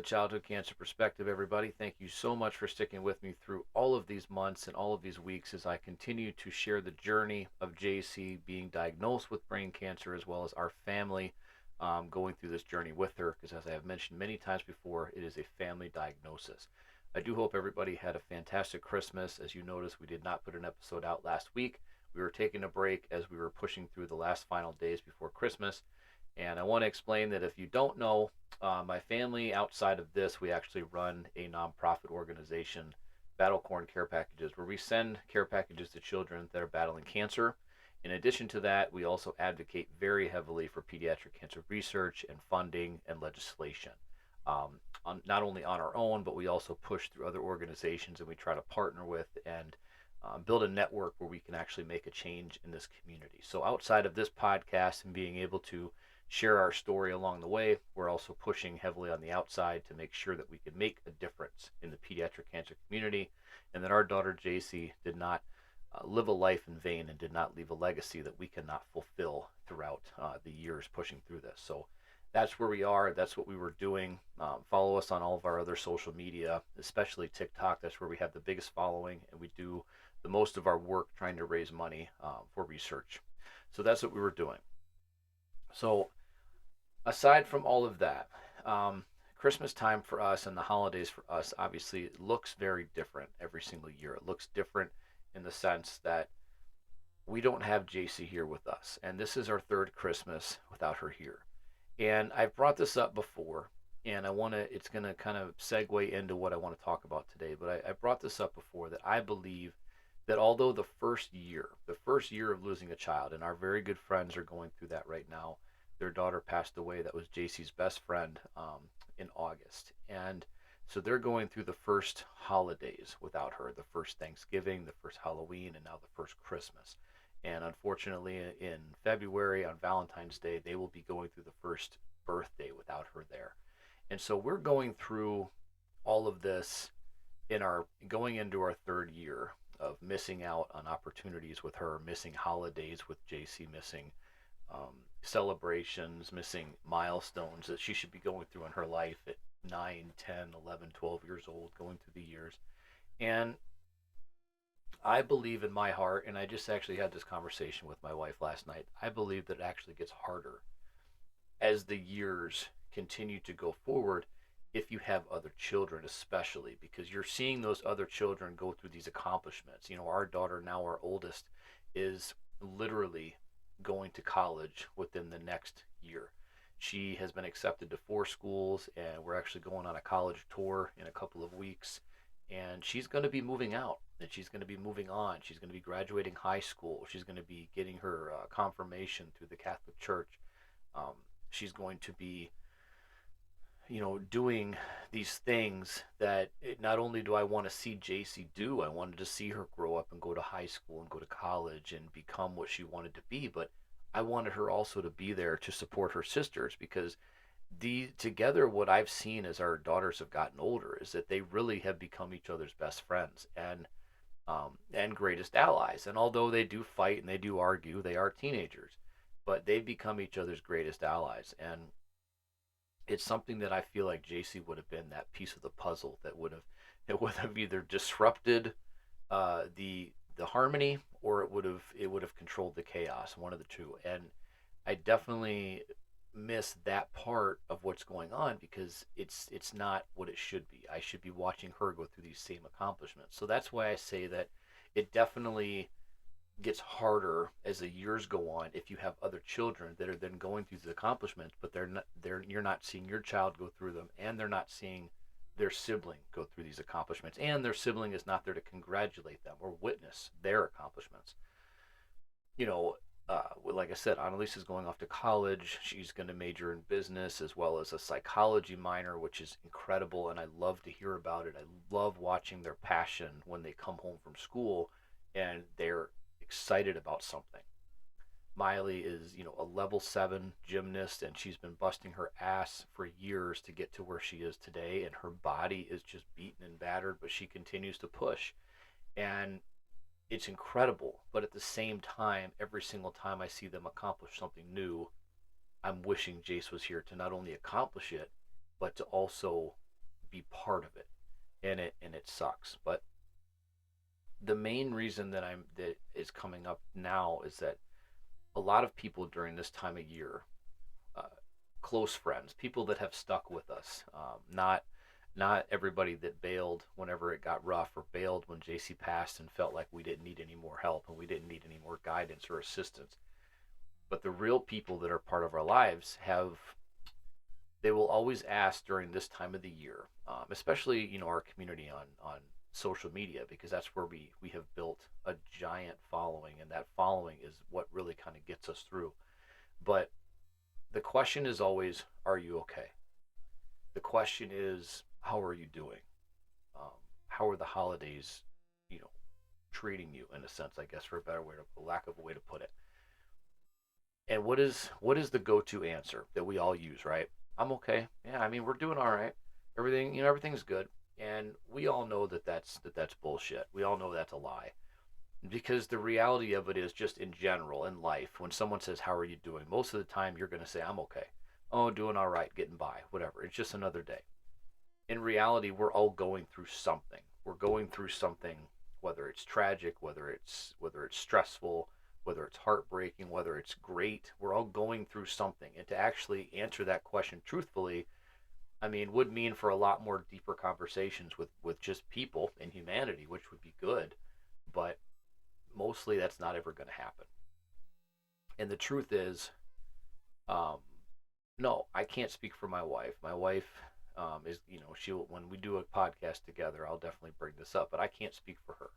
the Childhood Cancer Perspective, everybody. Thank you so much for sticking with me through all of these months and all of these weeks as I continue to share the journey of JC being diagnosed with brain cancer, as well as our family going through this journey with her. Because, as I have mentioned many times before, it is a family diagnosis. I do hope everybody had a fantastic Christmas. As you noticed, we did not put an episode out last week. We were taking a break as we were pushing through the last final days before Christmas. And I want to explain that if you don't know, my family outside of this, we actually run a nonprofit organization, Battle Corn Care Packages, where we send care packages to children that are battling cancer. In addition to that, we also advocate very heavily for pediatric cancer research and funding and legislation. Not only on our own, but we also push through other organizations and we try to partner with and build a network where we can actually make a change in this community. So outside of this podcast and being able to share our story along the way, we're also pushing heavily on the outside to make sure that we can make a difference in the pediatric cancer community and that our daughter JC did not live a life in vain and did not leave a legacy that we cannot fulfill throughout the years pushing through this. So that's where we are. That's what we were doing. Follow us on all of our other social media, especially TikTok. That's where we have the biggest following, and we do the most of our work trying to raise money for research. So that's what we were doing. So aside from all of that, Christmas time for us and the holidays for us, obviously, it looks very different every single year. It looks different in the sense that we don't have JC here with us. And this is our third Christmas without her here. And I've brought this up before, and it's going to kind of segue into what I want to talk about today. But I brought this up before that I believe that although the first year of losing a child, and our very good friends are going through that right now, their daughter passed away. That was JC's best friend in August. And so they're going through the first holidays without her, the first Thanksgiving, the first Halloween, and now the first Christmas. And unfortunately, in February, on Valentine's Day, they will be going through the first birthday without her there. And so we're going through all of this going into our third year of missing out on opportunities with her, missing holidays with JC, missing celebrations, missing milestones that she should be going through in her life at 9, 10, 11, 12 years old, going through the years. And I believe in my heart, and I just actually had this conversation with my wife last night, I believe that it actually gets harder as the years continue to go forward if you have other children, especially because you're seeing those other children go through these accomplishments. You know, our daughter, now our oldest, is literally going to college within the next year. She has been accepted to 4 schools, and we're actually going on a college tour in a couple of weeks. And she's going to be moving out, and she's going to be moving on. She's going to be graduating high school. She's going to be getting her confirmation through the Catholic Church. She's going to be, doing these things that not only do I want to see JC do, I wanted to see her grow up and go to high school and go to college and become what she wanted to be, but I wanted her also to be there to support her sisters because together what I've seen as our daughters have gotten older is that they really have become each other's best friends and greatest allies. And although they do fight and they do argue, they are teenagers, but they've become each other's greatest allies. And it's something that I feel like JC would have been that piece of the puzzle that would have either disrupted the harmony, or it would have controlled the chaos, one of the two. And I definitely miss that part of what's going on because it's not what it should be. I should be watching her go through these same accomplishments. So that's why I say that it definitely gets harder as the years go on if you have other children that are then going through these accomplishments, but you're not seeing your child go through them, and they're not seeing their sibling go through these accomplishments, and their sibling is not there to congratulate them or witness their accomplishments. Like I said, Annalise is going off to college. She's going to major in business as well as a psychology minor, which is incredible, and I love to hear about it. I love watching their passion when they come home from school and they're excited about something. Miley is, a level 7 gymnast, and she's been busting her ass for years to get to where she is today, and her body is just beaten and battered, but she continues to push. And it's incredible, but at the same time, every single time I see them accomplish something new, I'm wishing Jace was here to not only accomplish it, but to also be part of it, and it sucks. But the main reason that is coming up now is that a lot of people during this time of year, uh, close friends, people that have stuck with us, not everybody that bailed whenever it got rough, or bailed when JC passed and felt like we didn't need any more help and we didn't need any more guidance or assistance. But the real people that are part of our lives have, they will always ask during this time of the year, especially our community on social media, because that's where we have built a giant following, and that following is what really kind of gets us through. But the question is always, are you okay? The question is, how are you doing? Um, how are the holidays, you know, treating you, in a sense, I guess, for a better way, to, a lack of a way to put it. And what is the go-to answer that we all use, right? I'm okay. Yeah, I mean, we're doing all right. Everything, everything's good. And we all know that that's bullshit. We all know that's a lie. Because the reality of it is, just in general in life, when someone says, "How are you doing?" most of the time you're going to say, "I'm okay." "Oh, doing all right, getting by, whatever. It's just another day." In reality, we're all going through something. We're going through something, whether it's tragic, whether it's stressful, whether it's heartbreaking, whether it's great. We're all going through something. And to actually answer that question truthfully, I mean, would mean for a lot more deeper conversations with just people and humanity, which would be good. But mostly that's not ever going to happen. And the truth is, um, no, I can't speak for my wife. My wife, is, she, when we do a podcast together, I'll definitely bring this up, but I can't speak for her.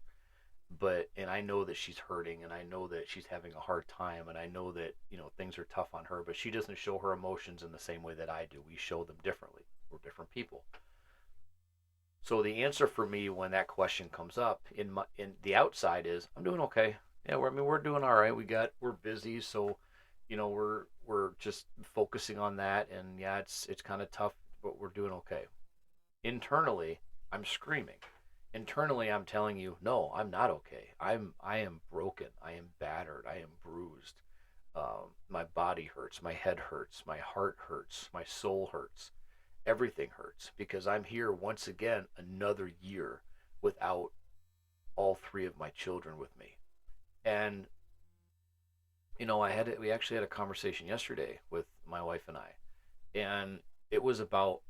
And I know that she's hurting, and I know that she's having a hard time, and I know that, things are tough on her, but she doesn't show her emotions in the same way that I do. We show them differently. We're different people. So the answer for me when that question comes up in the outside is, I'm doing okay. Yeah, I mean, we're doing all right. We're busy, so we're just focusing on that, and yeah, it's kind of tough, but we're doing okay. Internally, I'm screaming. Internally, I'm telling you, no, I'm not okay. I am broken. I am battered. I am bruised. My body hurts. My head hurts. My heart hurts. My soul hurts. Everything hurts, because I'm here once again another year without all three of my children with me. And we actually had a conversation yesterday with my wife and I, and it was about,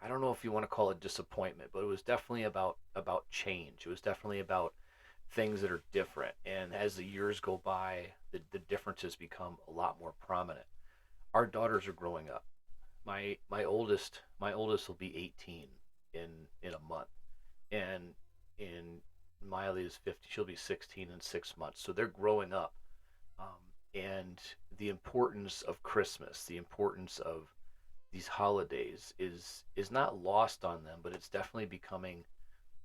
I don't know if you want to call it disappointment, but it was definitely about change. It was definitely about things that are different. And as the years go by, the differences become a lot more prominent. Our daughters are growing up. My oldest will be 18 in a month, and in Miley is 50. She'll be 16 in 6 months. So they're growing up, and the importance of Christmas, the importance of these holidays is not lost on them, but it's definitely becoming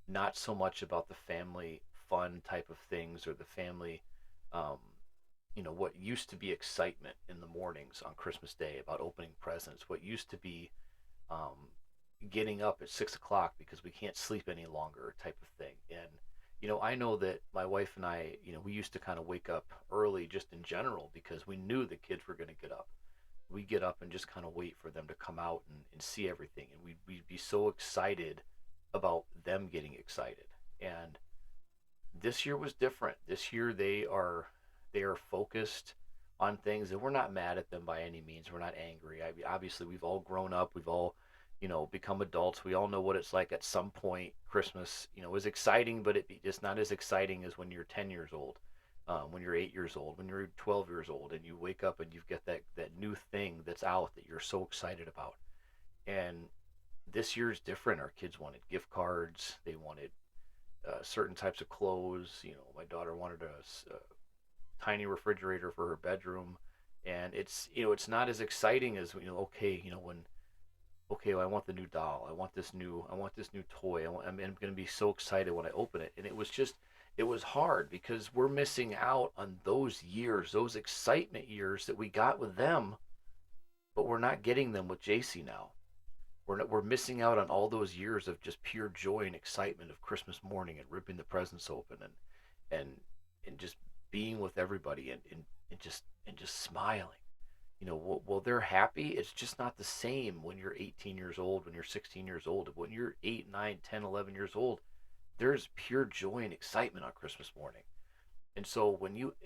not so much about the family fun type of things, or the family, um, what used to be excitement in the mornings on Christmas Day about opening presents, what used to be, um, getting up at 6 o'clock because we can't sleep any longer type of thing. And I know that my wife and I, we used to kind of wake up early just in general because we knew the kids were going to get up. We get up and just kind of wait for them to come out and see everything, and we'd be so excited about them getting excited. And this year was different. This year they are focused on things, and we're not mad at them by any means. We're not angry. Obviously, we've all grown up. We've all, become adults. We all know what it's like at some point. Christmas, is exciting, but it's not as exciting as when you're 10 years old, when you're 8 years old, when you're 12 years old, and you wake up and you've got that new thing that's out that you're so excited about. And this year's different. Our kids wanted gift cards. They wanted, certain types of clothes. My daughter wanted a tiny refrigerator for her bedroom, and it's not as exciting as, okay, when, okay, well, I want the new doll. I want this new toy. I'm going to be so excited when I open it. And it was hard because we're missing out on those years, those excitement years that we got with them, but we're not getting them with JC now. We're missing out on all those years of just pure joy and excitement of Christmas morning and ripping the presents open, and just being with everybody, and just smiling. Well, they're happy. It's just not the same when you're 18 years old, when you're 16 years old. When you're 8, 9, 10, 11 years old, there's pure joy and excitement on Christmas morning. And so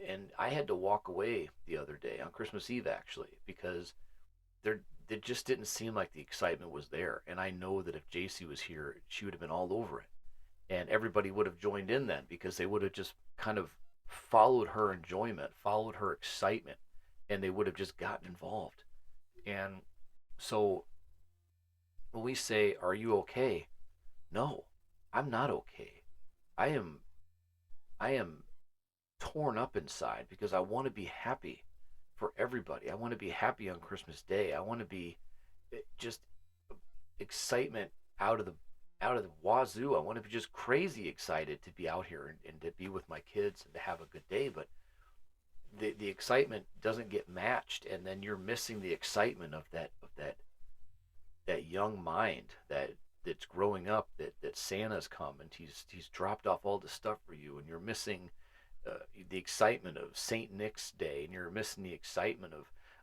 and I had to walk away the other day on Christmas Eve actually, because there it just didn't seem like the excitement was there. And I know that if JC was here, she would have been all over it. And everybody would have joined in then, because they would have just kind of followed her enjoyment, followed her excitement, and they would have just gotten involved. And so when we say, "Are you okay?" No, I'm not okay. I am I am torn up inside because I want to be happy for everybody. I want to be happy on Christmas Day. I want to be just excitement out of the out of the wazoo. I want to be just crazy excited to be out here and to be with my kids and to have a good day. But the excitement doesn't get matched, and then you're missing the excitement of that young mind that's growing up, that Santa's come and he's dropped off all the stuff for you, and you're missing the excitement of Saint Nick's Day, and you're missing the excitement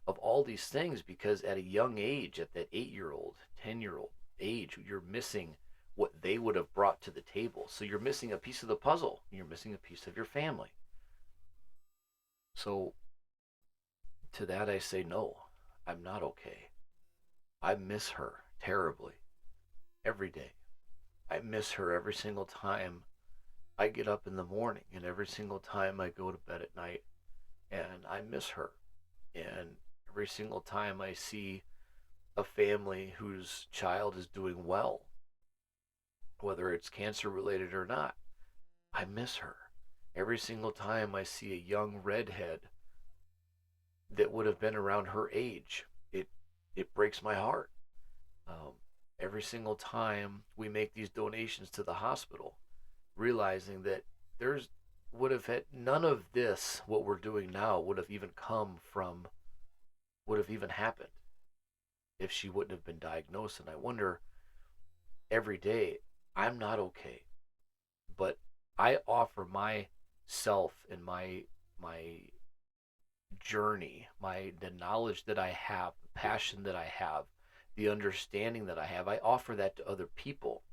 of all these things, because at a young age, at that 8-year old, 10-year old age, you're missing what they would have brought to the table. So you're missing a piece of the puzzle. You're missing a piece of your family. So to that I say no, I'm not okay. I miss her terribly every day. I miss her every single time I get up in the morning and every single time I go to bed at night, and I miss her. And every single time I see a family whose child is doing well, whether it's cancer related or not, I miss her. Every single time I see a young redhead that would have been around her age, it breaks my heart. Um, every single time we make these donations to the hospital, realizing that there's would have had none of this, what we're doing now, would have even come from, would have even happened if she wouldn't have been diagnosed. And I wonder every day, I'm not okay, but I offer myself and my journey, the knowledge that I have, the passion that I have, the understanding that I have. I offer that to other people.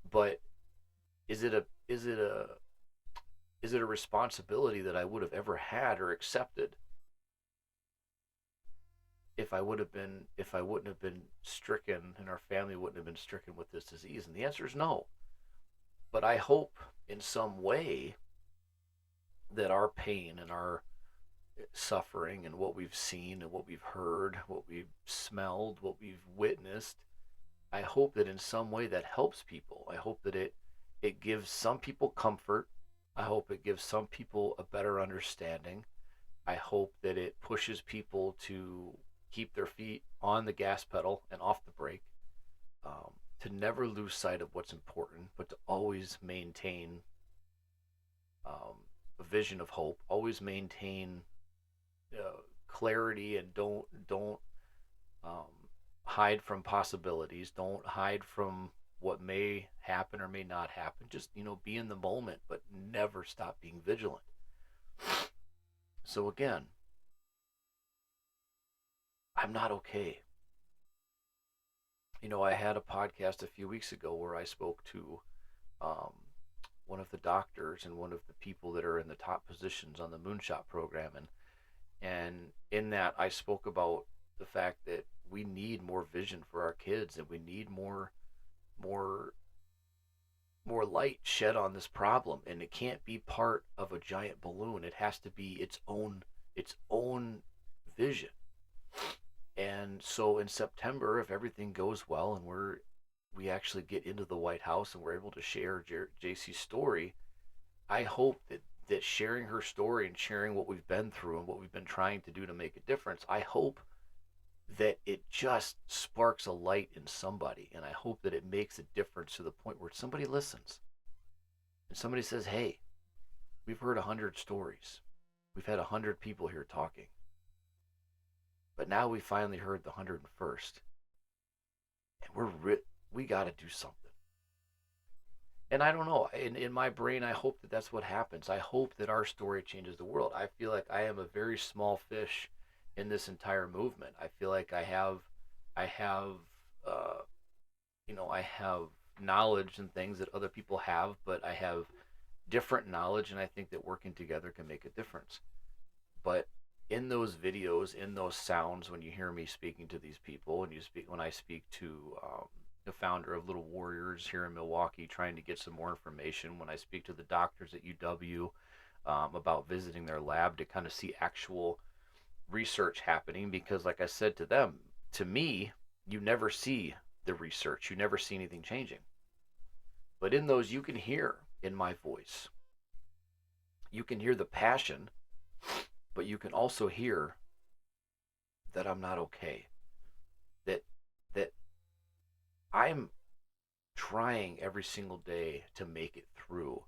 But is it a is it a is it a responsibility that I would have ever had or accepted if I wouldn't have been stricken, and our family wouldn't have been stricken with this disease? And the answer is no. But I hope in some way that our pain and our suffering and what we've seen and what we've heard, what we've smelled, what we've witnessed, I hope that in some way that helps people. I hope that it gives some people comfort. I hope it gives some people a better understanding. I hope that it pushes people to keep their feet on the gas pedal and off the brake, to never lose sight of what's important, but to always maintain a vision of hope, always maintain clarity, and don't um, hide from possibilities. Don't hide from what may happen or may not happen. Just be in the moment, but never stop being vigilant. So again, I'm not okay. I had a podcast a few weeks ago where I spoke to um, one of the doctors and one of the people that are in the top positions on the moonshot program, and in that I spoke about the fact that we need more vision for our kids, and we need more more light shed on this problem, and it can't be part of a giant balloon. It has to be its own vision. And so in September, if everything goes well and we actually get into the White House and we're able to share JC's story, I hope that sharing her story and sharing what we've been through and what we've been trying to do to make a difference, I hope that it just sparks a light in somebody, and I hope that it makes a difference to the point where somebody listens and somebody says, "Hey, we've heard 100 stories, we've had 100 people here talking, but now we finally heard the 101st, and we got to do something." And I don't know, in my brain, I hope that that's what happens. I hope that our story changes the world. I feel like I am a very small fish in this entire movement. I feel like I have, uh, I have knowledge and things that other people have, but I have different knowledge, and I think that working together can make a difference. But in those videos, in those sounds, when you hear me speaking to these people, and when I speak to the founder of Little Warriors here in Milwaukee, trying to get some more information, when I speak to the doctors at UW about visiting their lab to kind of see actual research happening, because, like I said to them, to me, you never see the research, you never see anything changing. But in those, you can hear in my voice, you can hear the passion, but you can also hear that I'm not okay. That that I'm trying every single day to make it through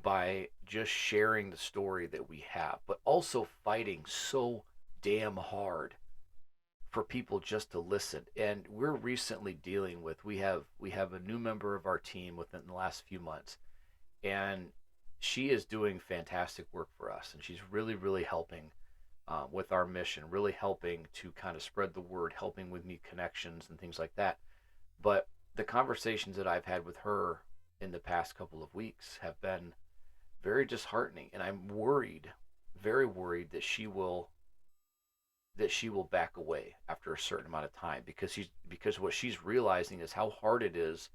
by just sharing the story that we have, but also fighting so damn hard for people just to listen. And we're recently dealing with we have a new member of our team within the last few months, and she is doing fantastic work for us, and she's really helping with our mission, really helping to kind of spread the word, helping with new connections and things like that. But the conversations that I've had with her in the past couple of weeks have been very disheartening, and I'm worried, very worried that she will back away after a certain amount of time, because what she's realizing is how hard it is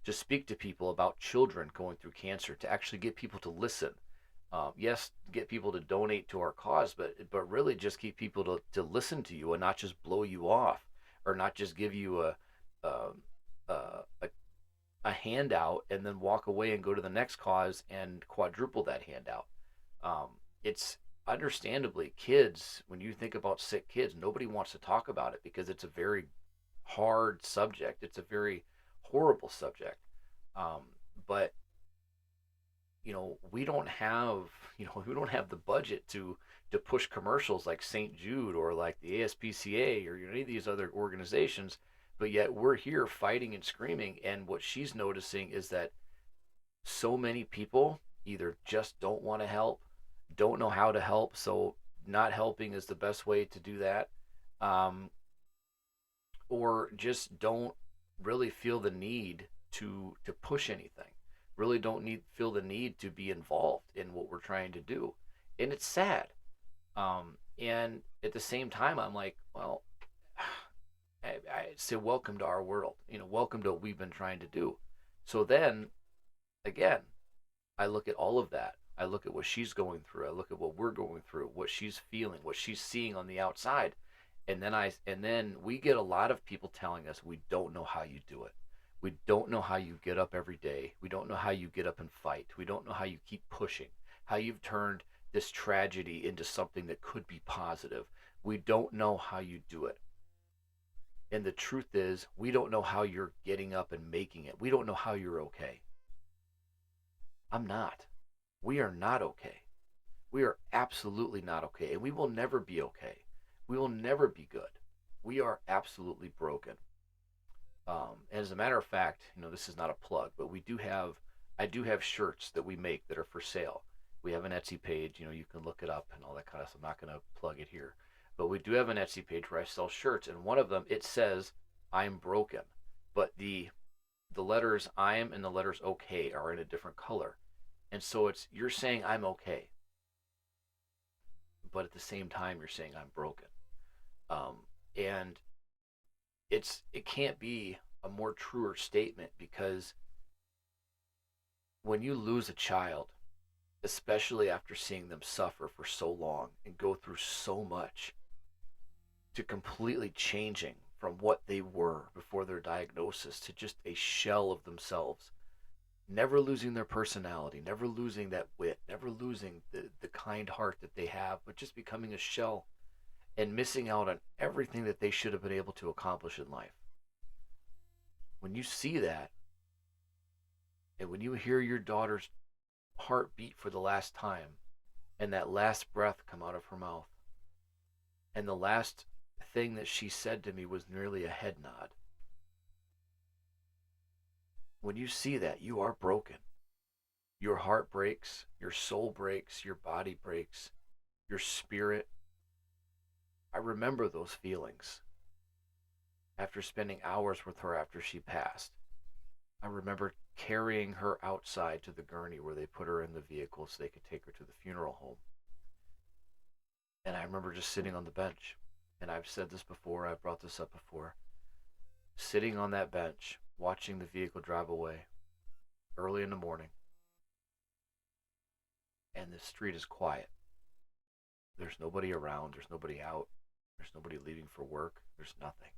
to speak to people about children going through cancer, to actually get people to listen. Yes, get people to donate to our cause, but really just keep people to listen to you and not just blow you off, or not just give you a a, a handout and then walk away and go to the next cause and quadruple that handout. It's understandably, kids, when you think about sick kids, nobody wants to talk about it because it's a very hard subject. It's a very horrible subject. Um, but we don't have the budget to push commercials like St. Jude or like the ASPCA or any of these other organizations, but yet we're here fighting and screaming. And what she's noticing is that so many people either just don't want to help, don't know how to help, so not helping is the best way to do that, um, or just don't really feel the need to push anything, really don't feel the need to be involved in what we're trying to do. And it's sad. And at the same time, I'm like, well, I say welcome to our world, welcome to what we've been trying to do. So then again, I look at all of that. I look at what she's going through. I look at what we're going through, what she's feeling, what she's seeing on the outside. And then we get a lot of people telling us we don't know how you do it. We don't know how you get up every day. We don't know how you get up and fight. We don't know how you keep pushing. How you've turned this tragedy into something that could be positive. We don't know how you do it. And the truth is, we don't know how you're getting up and making it. We don't know how you're okay. I'm not. We are not okay. We are absolutely not okay. And we will never be okay. We will never be good. We are absolutely broken. And as a matter of fact, this is not a plug, but I do have shirts that we make that are for sale. We have an Etsy page, you can look it up and all that kind of stuff. I'm not going to plug it here. But we do have an Etsy page where I sell shirts, and one of them, it says, I'm broken. But the letters I'm and the letters OK are in a different color. And so you're saying I'm okay, but at the same time you're saying I'm broken. And it can't be a more truer statement, because when you lose a child, especially after seeing them suffer for so long and go through so much, to completely changing from what they were before their diagnosis to just a shell of themselves, never losing their personality, never losing that wit, never losing the kind heart that they have, but just becoming a shell and missing out on everything that they should have been able to accomplish in life. When you see that, and when you hear your daughter's heart beat for the last time, and that last breath come out of her mouth, and the last thing that she said to me was merely a head nod, when you see that, you are broken. Your heart breaks, your soul breaks, your body breaks, your spirit I remember those feelings after spending hours with her after she passed. I remember carrying her outside to the gurney where they put her in the vehicle so they could take her to the funeral home. And I remember just sitting on the bench. And I've said this before, I've brought this up before. Sitting on that bench, watching the vehicle drive away early in the morning, and the street is quiet. There's nobody around, there's nobody out, there's nobody leaving for work, there's nothing.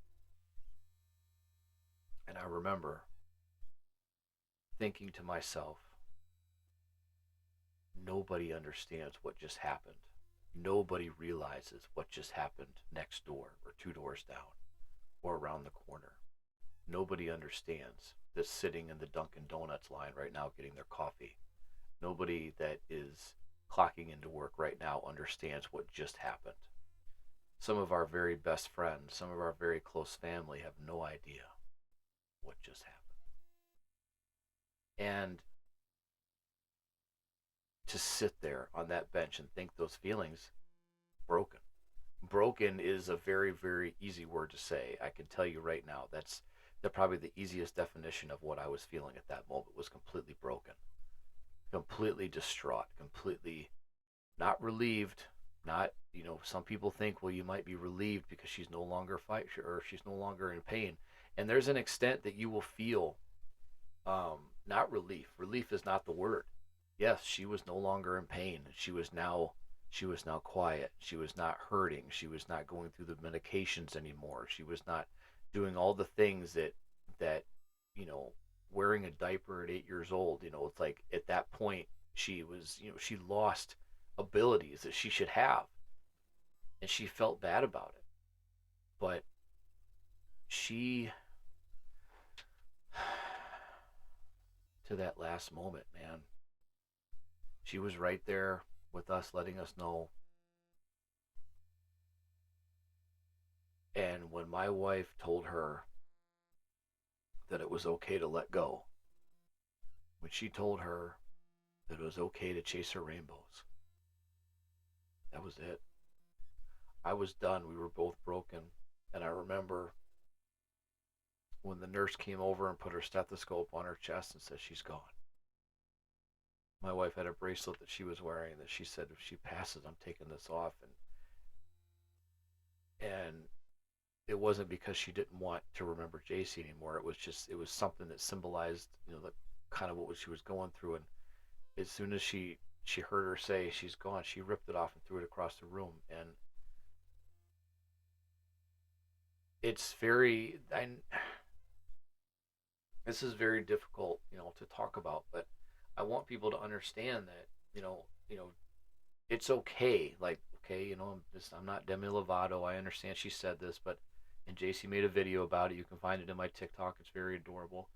And I remember thinking to myself, nobody understands what just happened. Nobody realizes what just happened next door or two doors down or around the corner. Nobody understands that's sitting in the Dunkin' Donuts line right now getting their coffee. Nobody that is clocking into work right now understands what just happened. Some of our very best friends, some of our very close family have no idea what just happened. And to sit there on that bench and think those feelings, broken. Broken is a very, very easy word to say. I can tell you right now, that's probably the easiest definition of what I was feeling at that moment was completely broken, completely distraught, completely not relieved. Not, some people think, well, you might be relieved because she's no longer fight or she's no longer in pain. And there's an extent that you will feel not relief. Relief is not the word. Yes, she was no longer in pain. She was now quiet. She was not hurting. She was not going through the medications anymore. She was not doing all the things that you know wearing a diaper at 8 years old. It's like at that point she lost abilities that she should have, and she felt bad about it. But she, to that last moment, man, she was right there with us, letting us know. And when my wife told her that it was okay to let go, when she told her that it was okay to chase her rainbows, that was it. I was done. We were both broken. And I remember when the nurse came over and put her stethoscope on her chest and said, she's gone. My wife had a bracelet that she was wearing that she said, if she passes, I'm taking this off. And it wasn't because she didn't want to remember JC anymore. It was something that symbolized, the kind of what she was going through. And as soon as she heard her say she's gone, she ripped it off and threw it across the room. And it's very, this is very difficult, to talk about, but I want people to understand that, it's okay. Like, okay, I'm not Demi Lovato. I understand she said this, but and JC made a video about it. You can find it in my TikTok. It's very adorable.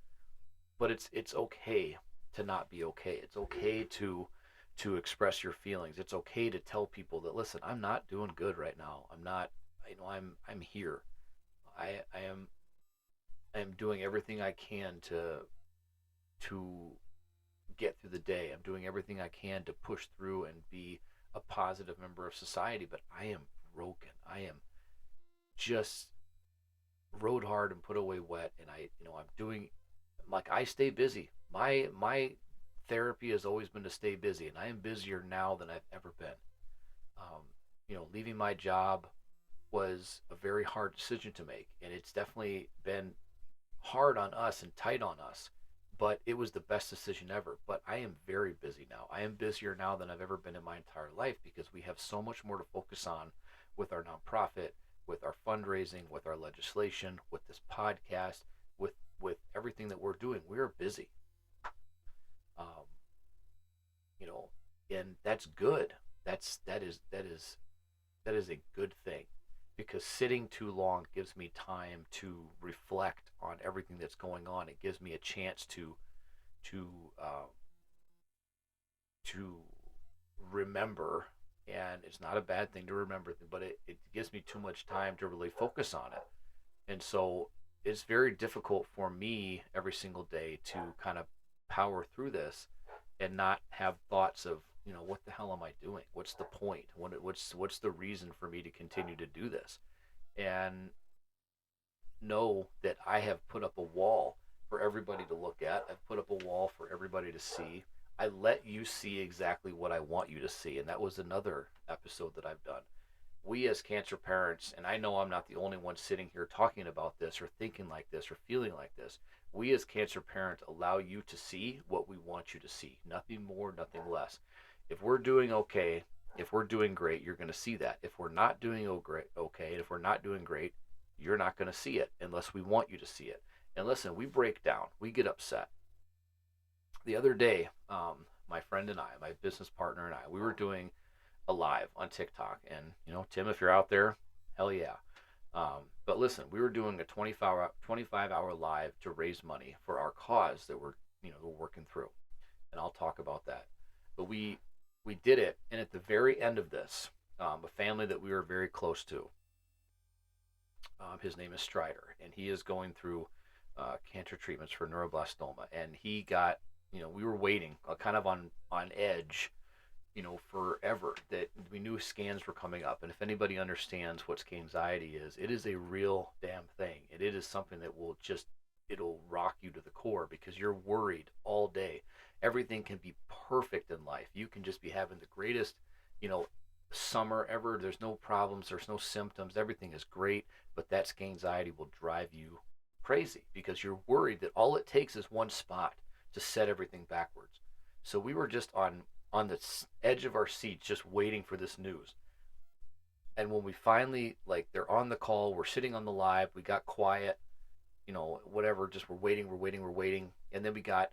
But it's okay to not be okay. It's okay to express your feelings. It's okay to tell people that, listen, I'm not doing good right now. I'm not, I'm here. I am doing everything I can to get through the day. I'm doing everything I can to push through and be a positive member of society, but I am broken. I am just rode hard and put away wet, and I'm doing, like, I stay busy. My therapy has always been to stay busy, and I am busier now than I've ever been. Leaving my job was a very hard decision to make, and it's definitely been hard on us and tight on us, but it was the best decision ever. But I am very busy now. I am busier now than I've ever been in my entire life because we have so much more to focus on with our nonprofit, with our fundraising, with our legislation, with this podcast, with everything that we're doing. We're busy. Um, and that's good. That is a good thing, because sitting too long gives me time to reflect on everything that's going on. It gives me a chance to uh, to remember, and it's not a bad thing to remember, but it gives me too much time to really focus on it. And so it's very difficult for me every single day to kind of power through this and not have thoughts of what the hell am I doing? What's the point? What's the reason for me to continue to do this? And know that I have put up a wall for everybody to look at. I've put up a wall for everybody to see. I let you see exactly what I want you to see. And that was another episode that I've done. We as cancer parents, and I know I'm not the only one sitting here talking about this or thinking like this or feeling like this. We as cancer parents allow you to see what we want you to see. Nothing more, nothing less. If we're doing okay, if we're doing great, you're going to see that. If we're not doing okay, and if we're not doing great, you're not going to see it unless we want you to see it. And listen, we break down, we get upset. The other day, my friend and I, my business partner and I, we were doing a live on TikTok. And, Tim, if you're out there, hell yeah. But listen, we were doing a 25-hour live to raise money for our cause that we're working through. And I'll talk about that. But we did it. And at the very end of this, a family that we were very close to, his name is Strider, and he is going through cancer treatments for neuroblastoma. And he got, we were waiting, kind of on edge, forever, that we knew scans were coming up. And if anybody understands what anxiety is, it is a real damn thing. And it is something that it'll rock you to the core because you're worried all day. Everything can be perfect in life. You can just be having the greatest, you know, summer ever. There's no problems, there's no symptoms, everything is great, but that anxiety will drive you crazy because you're worried that all it takes is one spot to set everything backwards. So we were just on the edge of our seats just waiting for this news. And when we finally, like, they're on the call, we're sitting on the live, we got quiet, whatever, just we're waiting, and then we got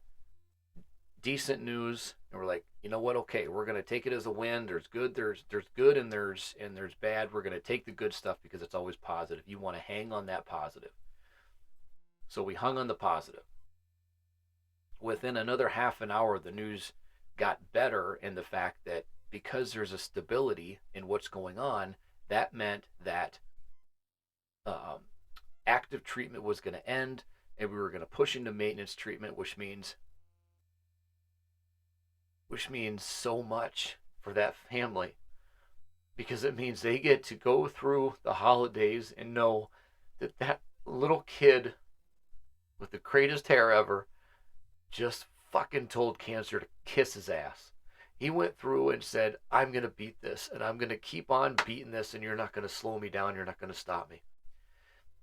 decent news, and we're like, you know what, okay, we're going to take it as a win. There's good, there's good, and there's bad. We're going to take the good stuff because it's always positive. You want to hang on that positive. So we hung on the positive. Within another half an hour, the news got better in the fact that because there's a stability in what's going on, that meant that um, active treatment was going to end, and we were going to push into maintenance treatment, which means so much for that family because it means they get to go through the holidays and know that that little kid with the greatest hair ever just fucking told cancer to kiss his ass. He went through and said, I'm going to beat this and I'm going to keep on beating this, and you're not going to slow me down. You're not going to stop me.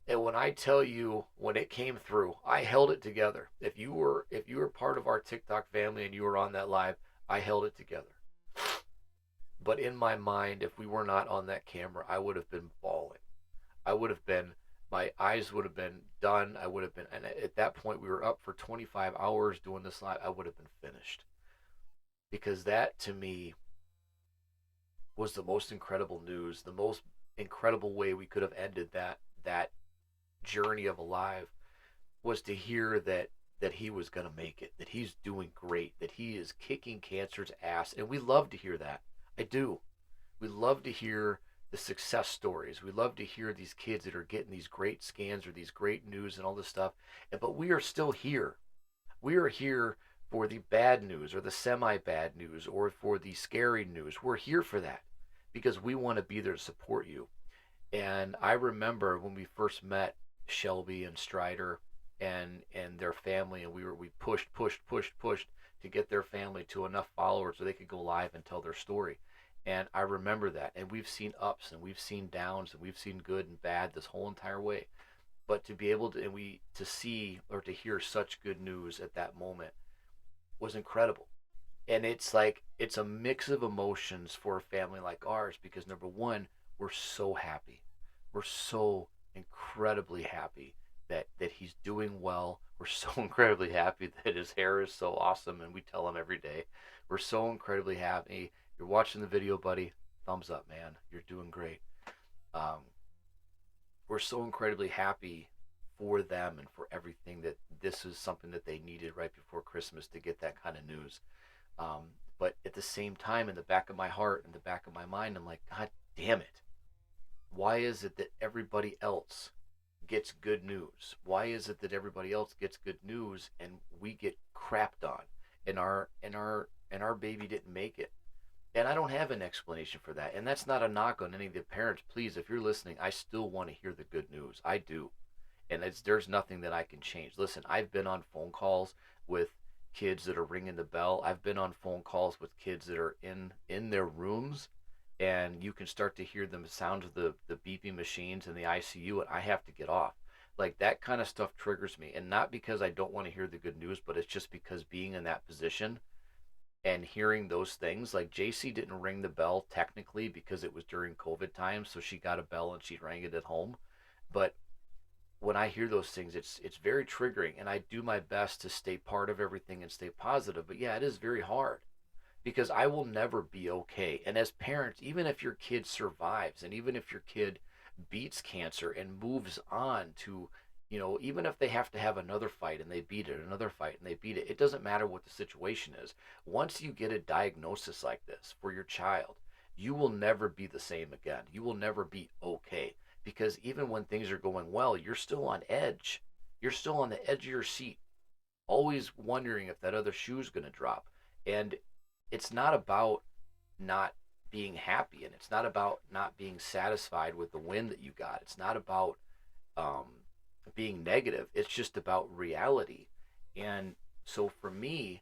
And when I tell you, when it came through, I held it together. If you were part of our TikTok family and you were on that live, I held it together. But in my mind, if we were not on that camera, I would have been bawling. I would have been, my eyes would have been done. I would have been, and at that point, we were up for 25 hours doing this live. I would have been finished. Because that, to me, was the most incredible news, the most incredible way we could have ended that journey of a live, was to hear that he was going to make it, that he's doing great, that he is kicking cancer's ass. And we love to hear that. I do. We love to hear the success stories. We love to hear these kids that are getting these great scans or these great news and all this stuff. But we are still here. We are here for the bad news or the semi bad news or for the scary news. We're here for that because we want to be there to support you. And I remember when we first met Shelby and Strider and their family, and we pushed to get their family to enough followers so they could go live and tell their story. And I remember that. And we've seen ups and we've seen downs and we've seen good and bad this whole entire way. But to be able to, and we to see or to hear such good news at that moment was incredible. And it's like it's a mix of emotions for a family like ours because number one, we're so happy. We're so incredibly happy that he's doing well. We're so incredibly happy that his hair is so awesome, and we tell him every day. We're so incredibly happy. You're watching the video, buddy. Thumbs up, man. You're doing great. Um, we're so incredibly happy for them and for everything that this is something that they needed right before Christmas to get that kind of news. But at the same time, in the back of my heart, in the back of my mind, I'm like, God damn it. Why is it that everybody else gets good news? Why is it that everybody else gets good news and we get crapped on and our baby didn't make it? And I don't have an explanation for that. And that's not a knock on any of the parents. Please, if you're listening, I still want to hear the good news. I do. And there's nothing that I can change. Listen, I've been on phone calls with kids that are ringing the bell. I've been on phone calls with kids that are in their rooms, and you can start to hear the sound of the beeping machines in the ICU, and I have to get off. Like that kind of stuff triggers me, and not because I don't want to hear the good news, but it's just because being in that position and hearing those things, like JC didn't ring the bell technically because it was during COVID time, so she got a bell and she rang it at home. But when I hear those things, it's very triggering, and I do my best to stay part of everything and stay positive. But yeah, it is very hard because I will never be okay. And as parents, even if your kid survives, and even if your kid beats cancer and moves on to, even if they have to have another fight and they beat it, another fight and they beat it, it doesn't matter what the situation is. Once you get a diagnosis like this for your child, you will never be the same again. You will never be okay because even when things are going well, you're still on edge. You're still on the edge of your seat, always wondering if that other shoe is going to drop. And it's not about not being happy, and it's not about not being satisfied with the win that you got. It's not about um, being negative. It's just about reality. And so for me,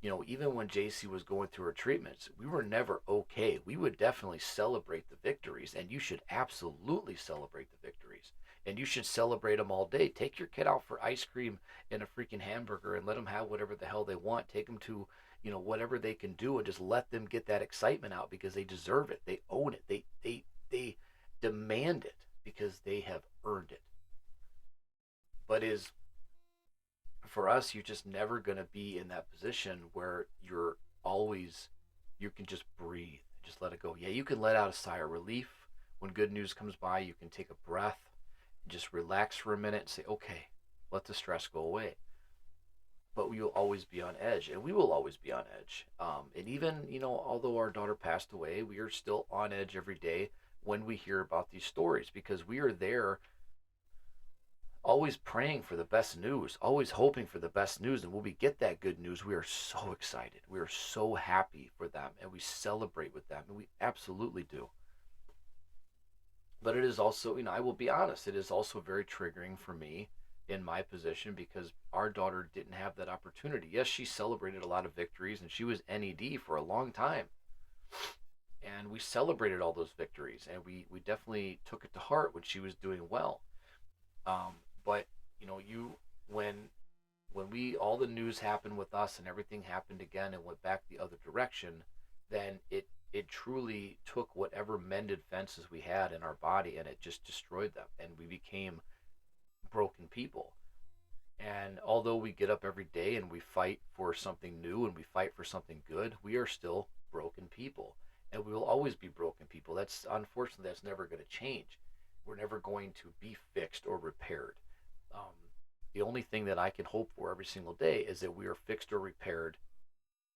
even when JC was going through her treatments, we were never okay. We would definitely celebrate the victories, and you should absolutely celebrate the victories. And you should celebrate them all day. Take your kid out for ice cream and a freaking hamburger and let them have whatever the hell they want. Take them to, whatever they can do and just let them get that excitement out because they deserve it. They own it. They demand it because they have earned it. But is for us, you're just never going to be in that position where you can just breathe, just let it go. Yeah, you can let out a sigh of relief when good news comes by. You can take a breath, just relax for a minute and say, okay, let the stress go away. But we will always be on edge, and we will always be on edge. And even, although our daughter passed away, we are still on edge every day when we hear about these stories because we are there always praying for the best news, always hoping for the best news. And when we get that good news, we are so excited. We are so happy for them, and we celebrate with them, and we absolutely do. But it is also, I will be honest, it is also very triggering for me in my position because our daughter didn't have that opportunity. Yes, she celebrated a lot of victories, and she was NED for a long time. And we celebrated all those victories, and we definitely took it to heart when she was doing well. Um, but you when we all the news happened with us and everything happened again and went back the other direction, then it truly took whatever mended fences we had in our body and it just destroyed them, and we became broken people. And although we get up every day and we fight for something new and we fight for something good, we are still broken people. And we will always be broken people. That's unfortunately that's never going to change. We're never going to be fixed or repaired. Um, the only thing that I can hope for every single day is that we are fixed or repaired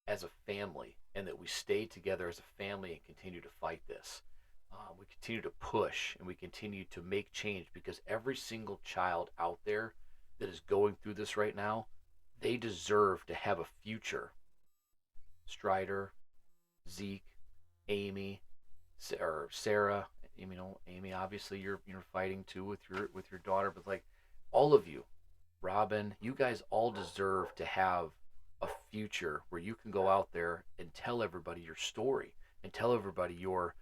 as a family and that we stay together as a family and continue to fight this. We continue to push and we continue to make change because every single child out there that is going through this right now, they deserve to have a future. Strider, Zeke, Amy, or Sarah, Amy, obviously you're fighting too with your daughter, but like all of you, Robin, you guys all deserve to have a future where you can go out there and tell everybody your story and tell everybody your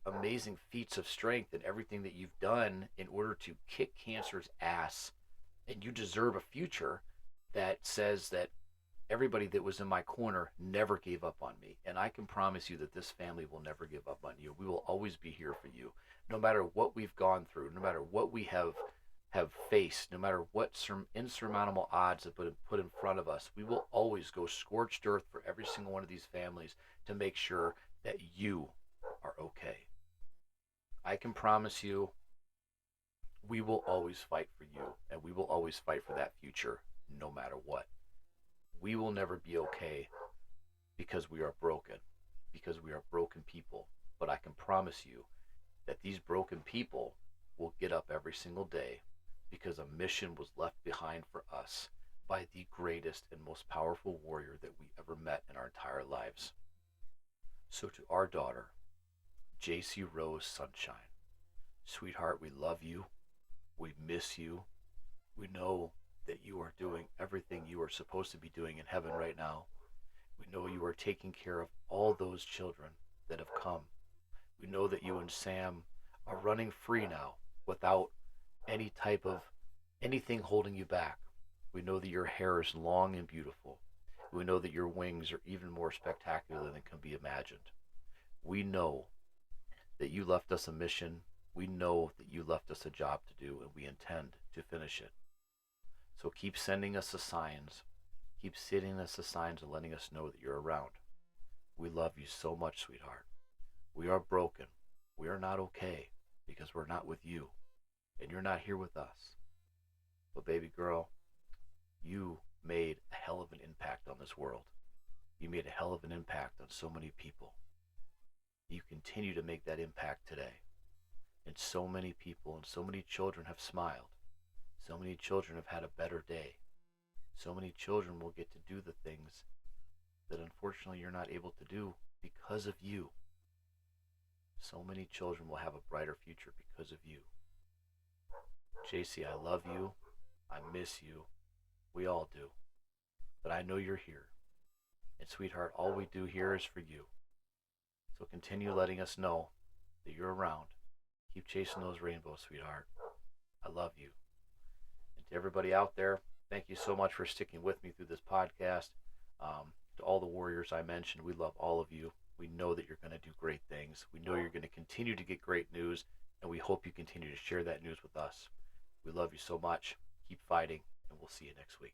amazing feats of strength and everything that you've done in order to kick cancer's ass. And you deserve a future that says that everybody that was in my corner never gave up on me. And I can promise you that this family will never give up on you. We will always be here for you. No matter what we've gone through, no matter what we have faced, no matter what insurmountable odds have been put in front of us, we will always go scorched earth for every single one of these families to make sure that you are okay. I can promise you we will always fight for you and we will always fight for that future no matter what. We will never be okay because we are broken, because we are broken people. But I can promise you that these broken people will get up every single day because a mission was left behind for us by the greatest and most powerful warrior that we ever met in our entire lives. So to our daughter, JC Rose Sunshine, sweetheart, we love you. We miss you. We know that you are doing everything you are supposed to be doing in heaven right now. We know you are taking care of all those children that have come. We know that you and Sam are running free now without any type of anything holding you back. We know that your hair is long and beautiful. We know that your wings are even more spectacular than can be imagined. We know that you left us a mission. We know that you left us a job to do, and we intend to finish it. So keep sending us the signs. Keep sending us the signs and letting us know that you're around. We love you so much, sweetheart. We are broken. We are not okay because we're not with you, and you're not here with us. But baby girl, you made a hell of an impact on this world. You made a hell of an impact on so many people. You continue to make that impact today. And so many people and so many children have smiled. So many children have had a better day. So many children will get to do the things that unfortunately you're not able to do because of you. So many children will have a brighter future because of you. JC, I love you. I miss you. We all do. But I know you're here. And sweetheart, all we do here is for you. So continue letting us know that you're around. Keep chasing those rainbows, sweetheart. I love you. And to everybody out there, thank you so much for sticking with me through this podcast. To all the warriors I mentioned, we love all of you. We know that you're going to do great things. We know you're going to continue to get great news, and we hope you continue to share that news with us. We love you so much. Keep fighting, and we'll see you next week.